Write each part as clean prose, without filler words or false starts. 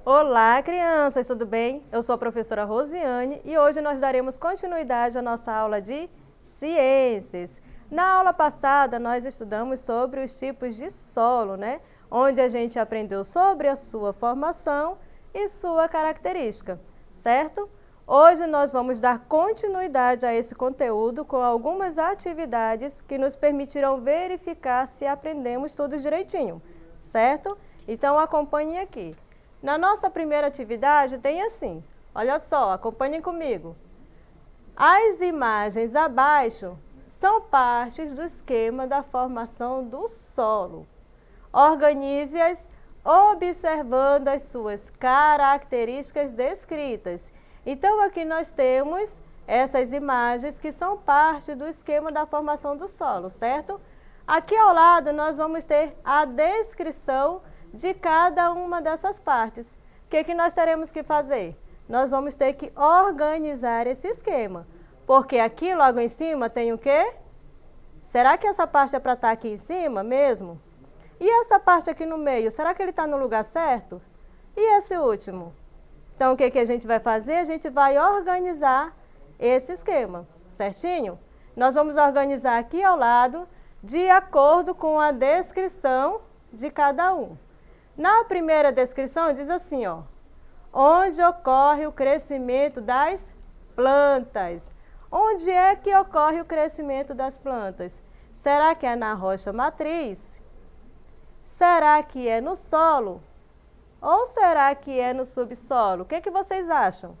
Olá, crianças, tudo bem? Eu sou a professora Rosiane e hoje nós daremos continuidade à nossa aula de ciências. Na aula passada, nós estudamos sobre os tipos de solo, né? Onde a gente aprendeu sobre a sua formação e sua característica, certo? Hoje nós vamos dar continuidade a esse conteúdo com algumas atividades que nos permitirão verificar se aprendemos tudo direitinho, certo? Então acompanhem aqui. Na nossa primeira atividade tem assim, olha só, acompanhem comigo. As imagens abaixo são partes do esquema da formação do solo. Organize-as observando as suas características descritas. Então aqui nós temos essas imagens que são parte do esquema da formação do solo, certo? Aqui ao lado nós vamos ter a descrição de cada uma dessas partes. O que nós teremos que fazer? Nós vamos ter que organizar esse esquema. Porque aqui logo em cima tem o quê? Será que essa parte é para estar aqui em cima mesmo? E essa parte aqui no meio, será que ele está no lugar certo? E esse último? Então o que a gente vai fazer? A gente vai organizar esse esquema, certinho? Nós vamos organizar aqui ao lado de acordo com a descrição de cada um. Na primeira descrição diz assim, ó, onde ocorre o crescimento das plantas? Onde é que ocorre o crescimento das plantas? Será que é na rocha matriz? Será que é no solo? Ou será que é no subsolo? O que vocês acham?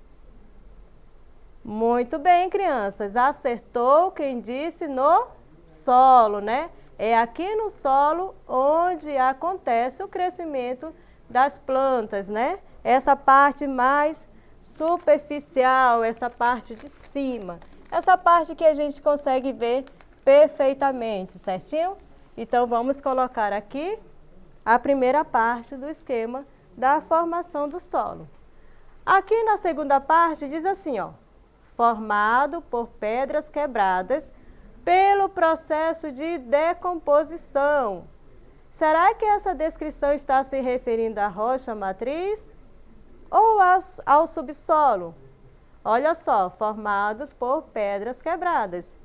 Muito bem, crianças, acertou quem disse no solo, né? É aqui no solo onde acontece o crescimento das plantas, né? Essa parte mais superficial, essa parte de cima. Essa parte que a gente consegue ver perfeitamente, certinho? Então, vamos colocar aqui a primeira parte do esquema da formação do solo. Aqui na segunda parte diz assim, ó, formado por pedras quebradas pelo processo de decomposição. Será que essa descrição está se referindo à rocha matriz ou ao subsolo? Olha só, formados por pedras quebradas.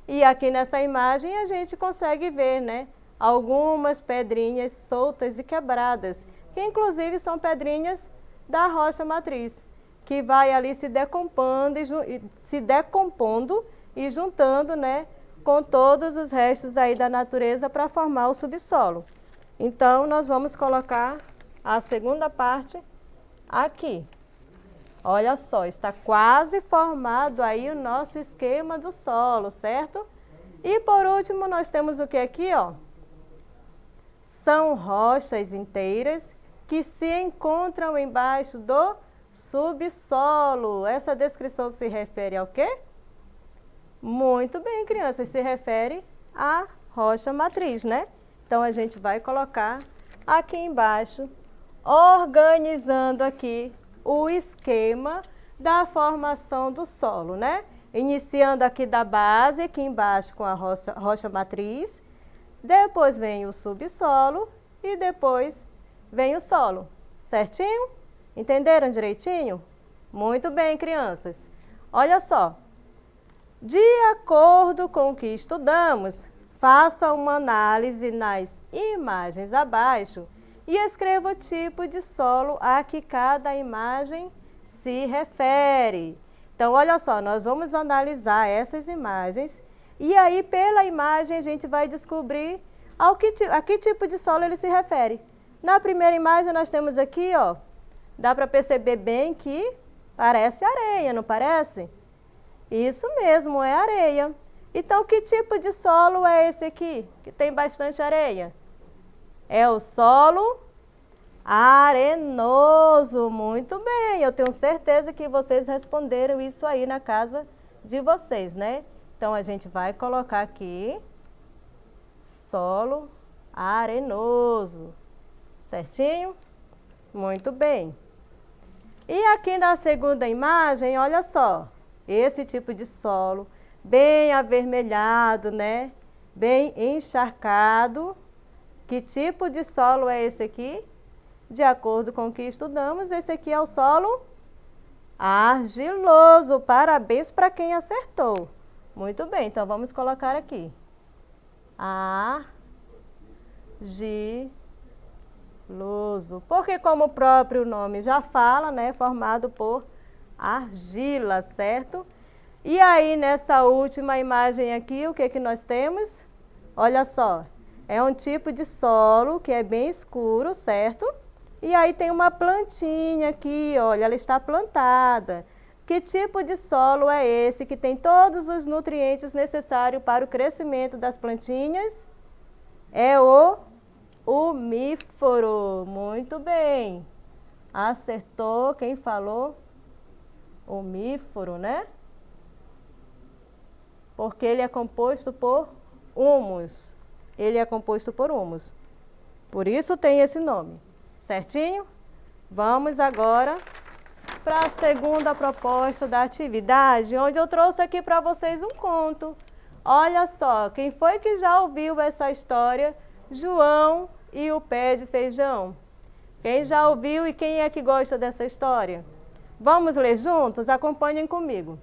E aqui nessa imagem a gente consegue ver, né, algumas pedrinhas soltas e quebradas, que inclusive são pedrinhas da rocha matriz, que vai ali se decompondo e juntando, né, com todos os restos aí da natureza para formar o subsolo. Então, nós vamos colocar a segunda parte aqui. Olha só, está quase formado aí o nosso esquema do solo, certo? E por último, nós temos o que aqui, ó? São rochas inteiras que se encontram embaixo do subsolo. Essa descrição se refere ao quê? Muito bem, crianças, se refere à rocha matriz, né? Então, a gente vai colocar aqui embaixo, organizando aqui o esquema da formação do solo, né? Iniciando aqui da base, aqui embaixo com a rocha matriz, depois vem o subsolo e depois vem o solo, certinho? Entenderam direitinho? Muito bem, crianças. Olha só. De acordo com o que estudamos, faça uma análise nas imagens abaixo e escreva o tipo de solo a que cada imagem se refere. Então, olha só, nós vamos analisar essas imagens e aí, pela imagem, a gente vai descobrir a que tipo de solo ele se refere. Na primeira imagem, nós temos aqui, ó, dá para perceber bem que parece areia, não parece? Isso mesmo, é areia. Então, que tipo de solo é esse aqui, que tem bastante areia? É o solo arenoso. Muito bem, eu tenho certeza que vocês responderam isso aí na casa de vocês, né? Então, a gente vai colocar aqui solo arenoso. Certinho? Muito bem. E aqui na segunda imagem, olha só. Esse tipo de solo, bem avermelhado, né? Bem encharcado. Que tipo de solo é esse aqui? De acordo com o que estudamos, esse aqui é o solo argiloso. Parabéns para quem acertou. Muito bem, então vamos colocar aqui. Argiloso. Porque como o próprio nome já fala, né, formado por argila, certo? E aí, nessa última imagem aqui, o que que nós temos? Olha só, é um tipo de solo que é bem escuro, certo? E aí tem uma plantinha aqui, olha, ela está plantada. Que tipo de solo é esse que tem todos os nutrientes necessários para o crescimento das plantinhas? É o umífero. Muito bem. Acertou quem falou? Umífero, né? Porque ele é composto por humus. Ele é composto por humus. Por isso tem esse nome. Certinho? Vamos agora para a segunda proposta da atividade, onde eu trouxe aqui para vocês um conto. Olha só, quem foi que já ouviu essa história? João e o pé de feijão. Quem já ouviu e quem é que gosta dessa história? Vamos ler juntos? Acompanhem comigo.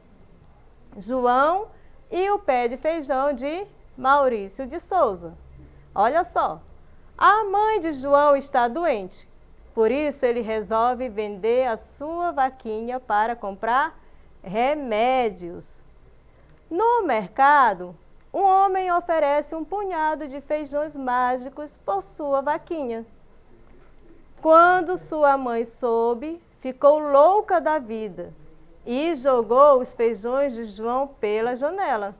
João e o pé de feijão, de Maurício de Souza. Olha só, a mãe de João está doente. Por isso, ele resolve vender a sua vaquinha para comprar remédios. No mercado, um homem oferece um punhado de feijões mágicos por sua vaquinha. Quando sua mãe soube, ficou louca da vida e jogou os feijões de João pela janela.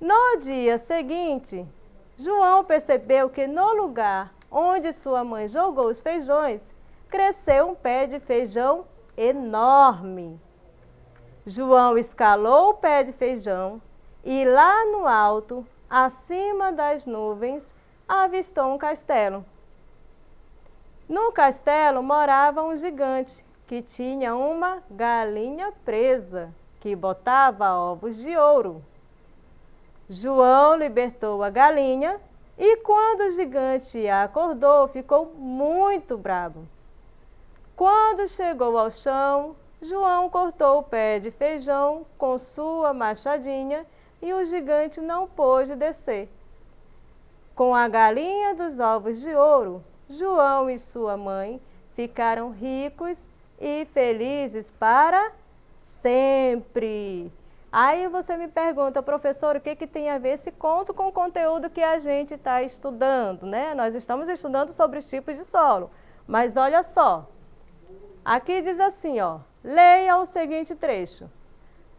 No dia seguinte, João percebeu que no lugar onde sua mãe jogou os feijões, cresceu um pé de feijão enorme. João escalou o pé de feijão e lá no alto, acima das nuvens, avistou um castelo. No castelo morava um gigante que tinha uma galinha presa, que botava ovos de ouro. João libertou a galinha e quando o gigante acordou, ficou muito bravo. Quando chegou ao chão, João cortou o pé de feijão com sua machadinha e o gigante não pôde descer. Com a galinha dos ovos de ouro, João e sua mãe ficaram ricos e felizes para sempre. Aí você me pergunta, professor, o que tem a ver esse conto com o conteúdo que a gente está estudando, né? Nós estamos estudando sobre os tipos de solo. Mas olha só, aqui diz assim, ó, leia o seguinte trecho.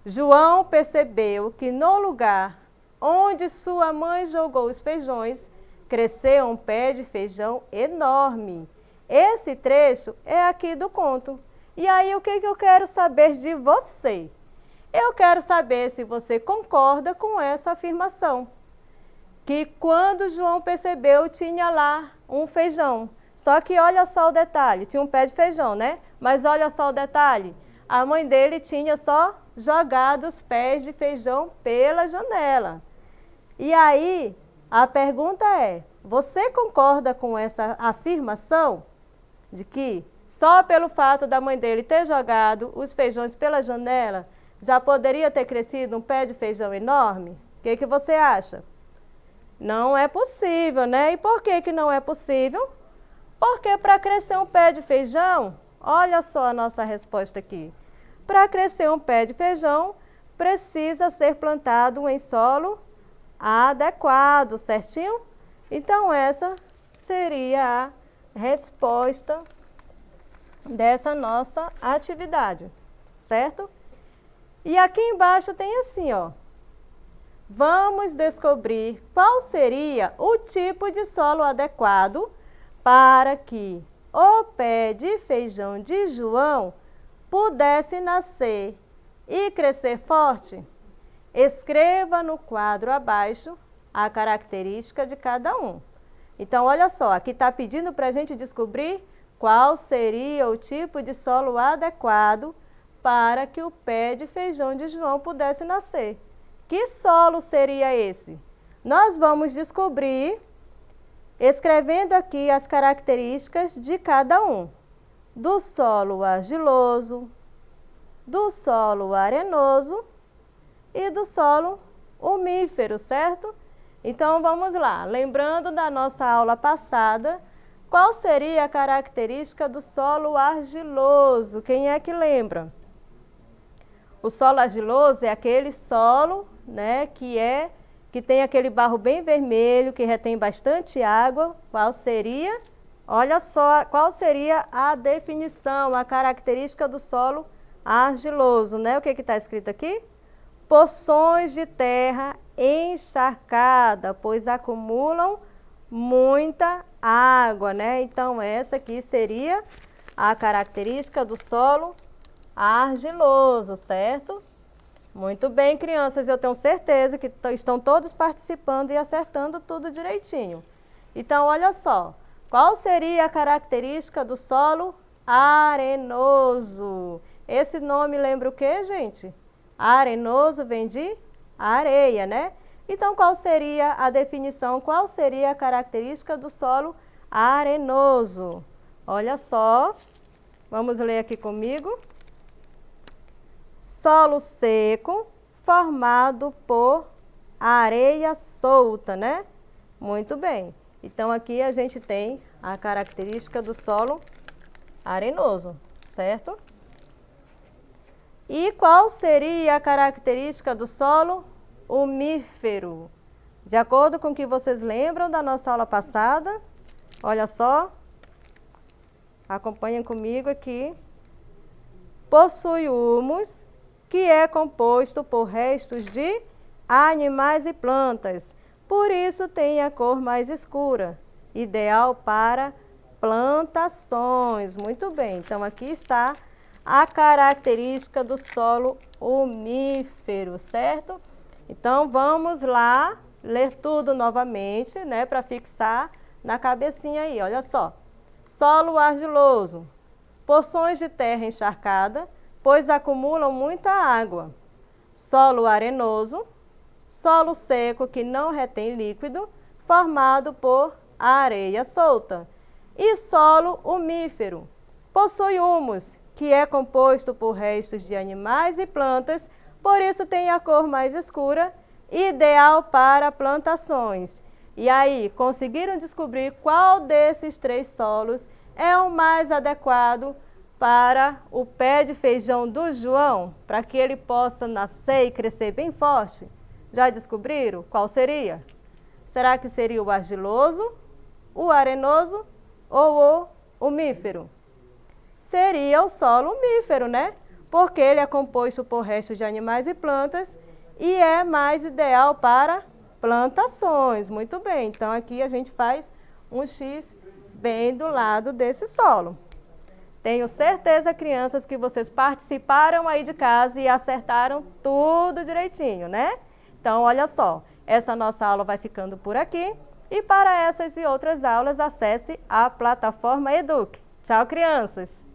João percebeu que no lugar onde sua mãe jogou os feijões, cresceu um pé de feijão enorme. Esse trecho é aqui do conto. E aí o que eu quero saber de você? Eu quero saber se você concorda com essa afirmação. Que quando João percebeu, tinha lá um feijão. Só que olha só o detalhe, tinha um pé de feijão, né? Mas olha só o detalhe, a mãe dele tinha só jogado os pés de feijão pela janela. E aí, a pergunta é, você concorda com essa afirmação de que só pelo fato da mãe dele ter jogado os feijões pela janela, já poderia ter crescido um pé de feijão enorme? O que você acha? Não é possível, né? E por que não é possível? Porque para crescer um pé de feijão, olha só a nossa resposta aqui. Para crescer um pé de feijão, precisa ser plantado em solo adequado, certinho? Então, essa seria a resposta dessa nossa atividade, certo? E aqui embaixo tem assim, ó. Vamos descobrir qual seria o tipo de solo adequado para que o pé de feijão de João pudesse nascer e crescer forte. Escreva no quadro abaixo a característica de cada um. Então, olha só, aqui está pedindo para a gente descobrir qual seria o tipo de solo adequado para que o pé de feijão de João pudesse nascer. Que solo seria esse? Nós vamos descobrir escrevendo aqui as características de cada um. Do solo argiloso, do solo arenoso e do solo umífero, certo? Então, vamos lá. Lembrando da nossa aula passada, qual seria a característica do solo argiloso? Quem é que lembra? O solo argiloso é aquele solo, né, que tem aquele barro bem vermelho, que retém bastante água. Qual seria? Olha só, qual seria a definição, a característica do solo argiloso, né? O que está escrito aqui? Porções de terra encharcada, pois acumulam muita água, né? Então, essa aqui seria a característica do solo argiloso, certo? Muito bem, crianças, eu tenho certeza que estão todos participando e acertando tudo direitinho. Então, olha só, qual seria a característica do solo arenoso? Esse nome lembra o quê, gente? Arenoso vem de areia, né? Então, qual seria a definição, qual seria a característica do solo arenoso? Olha só, vamos ler aqui comigo. Solo seco, formado por areia solta, né? Muito bem. Então, aqui a gente tem a característica do solo arenoso, certo? E qual seria a característica do solo umífero? De acordo com o que vocês lembram da nossa aula passada, olha só, acompanhem comigo aqui. Possui humus, que é composto por restos de animais e plantas. Por isso tem a cor mais escura, ideal para plantações. Muito bem, então aqui está a característica do solo umífero, certo? Então, vamos lá ler tudo novamente, né, para fixar na cabecinha aí, olha só. Solo argiloso, porções de terra encharcada, pois acumulam muita água. Solo arenoso, solo seco que não retém líquido, formado por areia solta. E solo umífero, possui humus, que é composto por restos de animais e plantas, por isso tem a cor mais escura, ideal para plantações. E aí, conseguiram descobrir qual desses três solos é o mais adequado para o pé de feijão do João, para que ele possa nascer e crescer bem forte? Já descobriram qual seria? Será que seria o argiloso, o arenoso ou o umífero? Seria o solo umífero, né? Porque ele é composto por restos de animais e plantas e é mais ideal para plantações. Muito bem, então aqui a gente faz um X bem do lado desse solo. Tenho certeza, crianças, que vocês participaram aí de casa e acertaram tudo direitinho, né? Então, olha só, essa nossa aula vai ficando por aqui. E para essas e outras aulas, acesse a plataforma Eduque. Tchau, crianças!